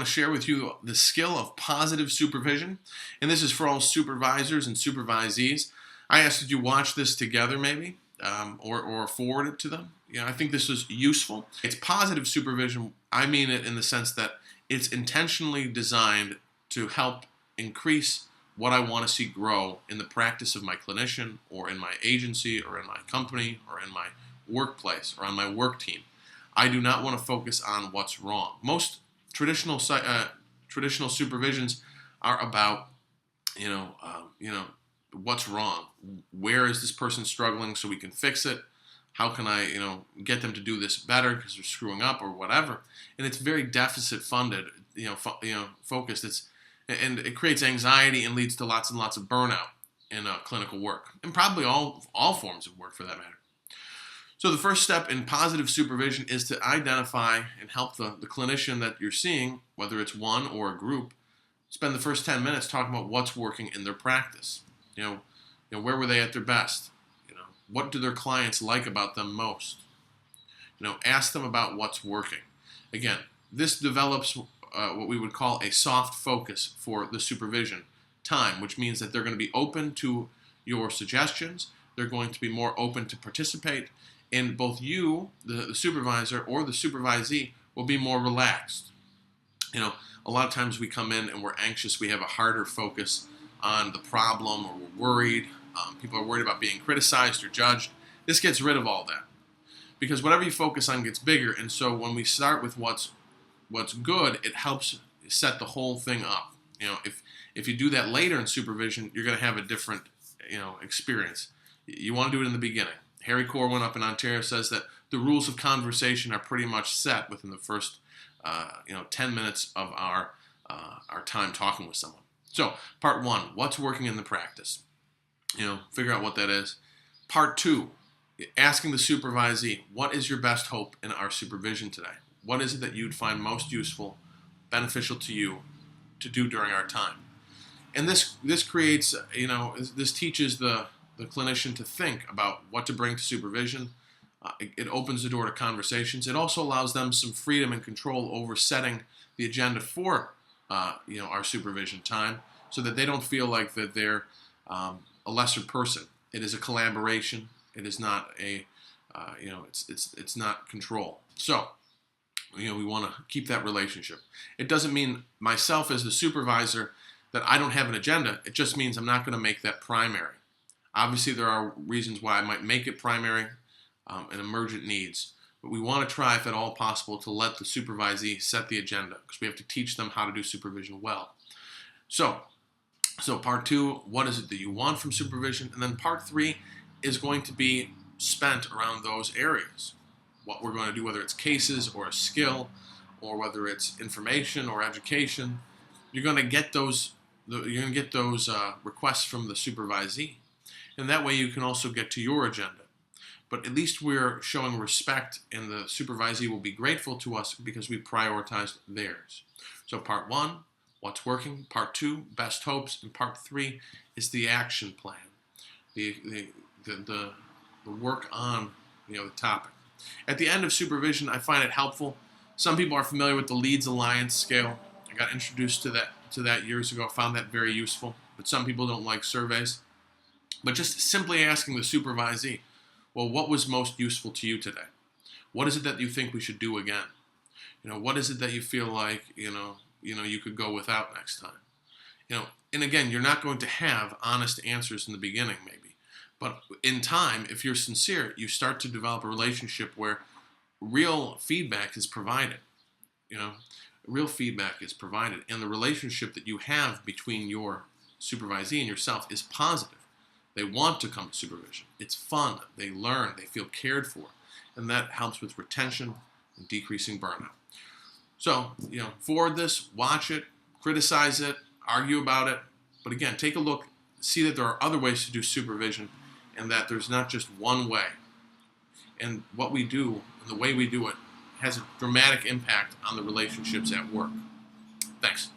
want to share with you the skill of positive supervision, and this is for all supervisors and supervisees. I ask that you watch this together maybe, or forward it to them. I think this is useful. It's positive supervision. I mean it in the sense that it's intentionally designed to help increase what I want to see grow in the practice of my clinician, or in my agency, or in my company, or in my workplace, or on my work team. I do not want to focus on what's wrong. Most traditional supervisions are about, what's wrong. Where is this person struggling so we can fix it? How can I, get them to do this better because they're screwing up or whatever? And it's very deficit funded, focused. And it creates anxiety and leads to lots and lots of burnout in clinical work, and probably all forms of work for that matter. So the first step in positive supervision is to identify and help the clinician that you're seeing, whether it's one or a group, spend the first 10 minutes talking about what's working in their practice. Where were they at their best? What do their clients like about them most? Ask them about what's working. Again, this develops what we would call a soft focus for the supervision time, which means that they're going to be open to your suggestions. They're going to be more open to participate. And both you, the supervisor, or the supervisee will be more relaxed. A lot of times we come in and we're anxious. We have a harder focus on the problem, or we're worried. People are worried about being criticized or judged. This gets rid of all that, because whatever you focus on gets bigger. And so when we start with what's good, it helps set the whole thing up. If you do that later in supervision, you're going to have a different experience. You want to do it in the beginning. Harry Corwin up in Ontario says that the rules of conversation are pretty much set within the first 10 minutes of our time talking with someone. So part one, what's working in the practice? Figure out what that is. Part two, asking the supervisee, what is your best hope in our supervision today? What is it that you'd find most useful, beneficial to you to do during our time? And this creates, this teaches the clinician to think about what to bring to supervision. It opens the door to conversations. It also allows them some freedom and control over setting the agenda for our supervision time, so that they don't feel like that they're a lesser person. It is a collaboration. It is not it's not control. So we want to keep that relationship. It doesn't mean myself as the supervisor that I don't have an agenda. It just means I'm not going to make that primary. Obviously, there are reasons why I might make it primary and emergent needs, but we want to try, if at all possible, to let the supervisee set the agenda, because we have to teach them how to do supervision well. So part two, what is it that you want from supervision? And then part three is going to be spent around those areas. What we're going to do, whether it's cases or a skill, or whether it's information or education, you're going to get those requests from the supervisee. And that way you can also get to your agenda. But at least we're showing respect, and the supervisee will be grateful to us because we prioritized theirs. So part one, what's working. Part two, best hopes. And part three is the action plan, the work on the topic. At the end of supervision, I find it helpful. Some people are familiar with the Leeds Alliance scale. I got introduced to that years ago. I found that very useful. But some people don't like surveys. But just simply asking the supervisee, well, what was most useful to you today? What is it that you think we should do again? What is it that you feel like you could go without next time? And again, you're not going to have honest answers in the beginning, maybe. But in time, if you're sincere, you start to develop a relationship where real feedback is provided. Real feedback is provided, and the relationship that you have between your supervisee and yourself is positive. They want to come to supervision. It's fun. They learn. They feel cared for. And that helps with retention and decreasing burnout. So, forward this, watch it, criticize it, argue about it. But again, take a look, see that there are other ways to do supervision, and that there's not just one way. And what we do, and the way we do it, has a dramatic impact on the relationships at work. Thanks.